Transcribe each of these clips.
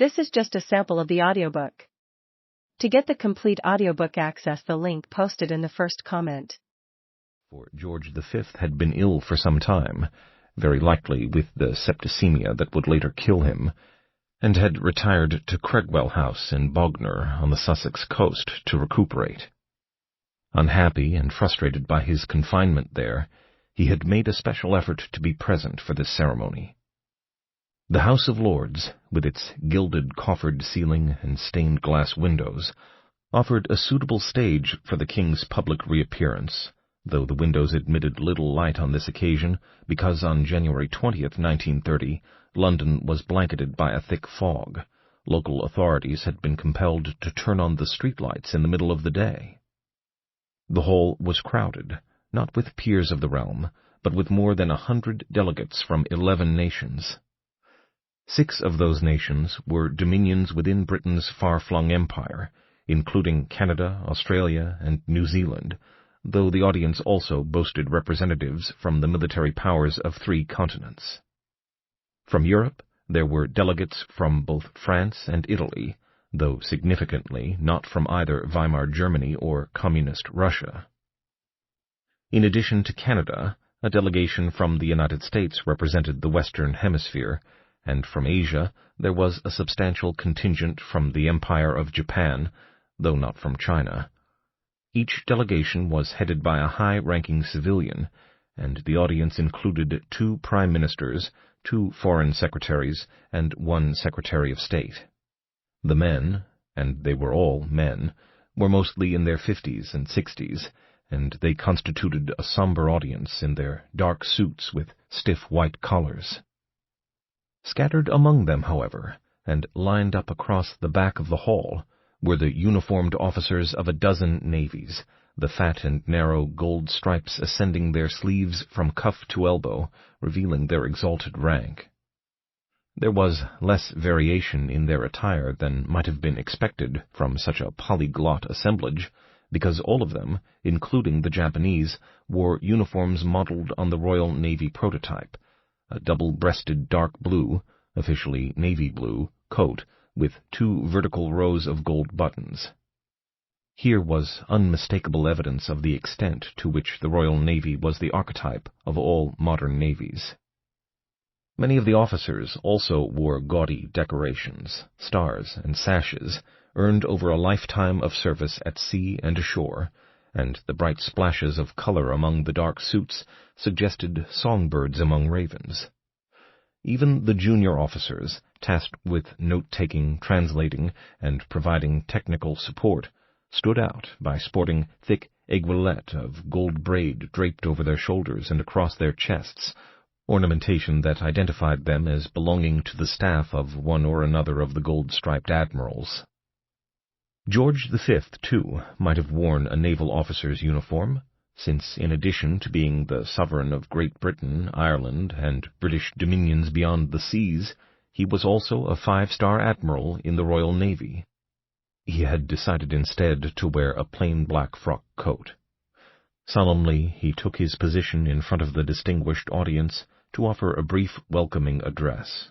This is just a sample of the audiobook. To get the complete audiobook, access the link posted in the first comment. For George V had been ill for some time, very likely with the septicemia that would later kill him, and had retired to Cregwell House in Bognor on the Sussex coast to recuperate. Unhappy and frustrated by his confinement there, he had made a special effort to be present for this ceremony. The House of Lords, with its gilded coffered ceiling and stained glass windows, offered a suitable stage for the king's public reappearance, though the windows admitted little light on this occasion because on January 20th, 1930, London was blanketed by a thick fog. Local authorities had been compelled to turn on the streetlights in the middle of the day. The hall was crowded, not with peers of the realm, but with more than 100 delegates from 11 nations. 6 of those nations were dominions within Britain's far-flung empire, including Canada, Australia, and New Zealand, though the audience also boasted representatives from the military powers of 3 continents. From Europe, there were delegates from both France and Italy, though significantly not from either Weimar Germany or Communist Russia. In addition to Canada, a delegation from the United States represented the Western Hemisphere, and from Asia there was a substantial contingent from the Empire of Japan, though not from China. Each delegation was headed by a high-ranking civilian, and the audience included 2 prime ministers, 2 foreign secretaries, and 1 secretary of state. The men, and they were all men, were mostly in their 50s and 60s, and they constituted a somber audience in their dark suits with stiff white collars. Scattered among them, however, and lined up across the back of the hall, were the uniformed officers of a dozen navies, the fat and narrow gold stripes ascending their sleeves from cuff to elbow, revealing their exalted rank. There was less variation in their attire than might have been expected from such a polyglot assemblage, because all of them, including the Japanese, wore uniforms modeled on the Royal Navy prototype, a double-breasted dark blue, officially navy blue, coat with 2 vertical rows of gold buttons. Here was unmistakable evidence of the extent to which the Royal Navy was the archetype of all modern navies. Many of the officers also wore gaudy decorations, stars, and sashes, earned over a lifetime of service at sea and ashore, and the bright splashes of color among the dark suits suggested songbirds among ravens. Even the junior officers, tasked with note-taking, translating, and providing technical support, stood out by sporting thick aiguillettes of gold braid draped over their shoulders and across their chests, ornamentation that identified them as belonging to the staff of one or another of the gold-striped admirals. George V, too, might have worn a naval officer's uniform, since in addition to being the sovereign of Great Britain, Ireland, and British dominions beyond the seas, he was also a 5-star admiral in the Royal Navy. He had decided instead to wear a plain black frock coat. Solemnly he took his position in front of the distinguished audience to offer a brief welcoming address.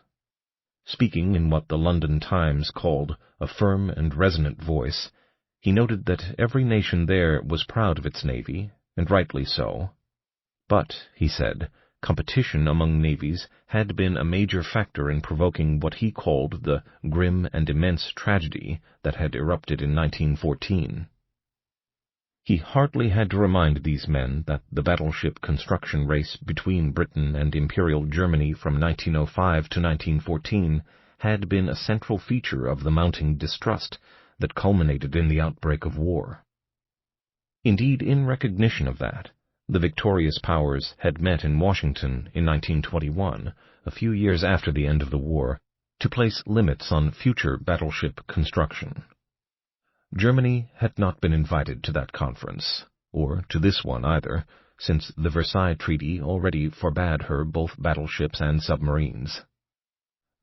Speaking in what the London Times called a firm and resonant voice, he noted that every nation there was proud of its navy, and rightly so. But, he said, competition among navies had been a major factor in provoking what he called the grim and immense tragedy that had erupted in 1914. He hardly had to remind these men that the battleship construction race between Britain and Imperial Germany from 1905 to 1914 had been a central feature of the mounting distrust that culminated in the outbreak of war. Indeed, in recognition of that, the victorious powers had met in Washington in 1921, a few years after the end of the war, to place limits on future battleship construction. Germany had not been invited to that conference, or to this one either, since the Versailles Treaty already forbade her both battleships and submarines.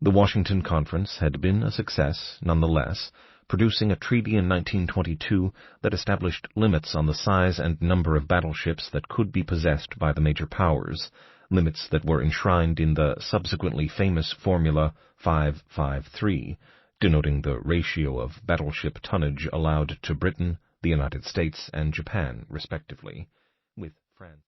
The Washington Conference had been a success, nonetheless, producing a treaty in 1922 that established limits on the size and number of battleships that could be possessed by the major powers, limits that were enshrined in the subsequently famous Formula 553, denoting the ratio of battleship tonnage allowed to Britain, the United States, and Japan, respectively, with France.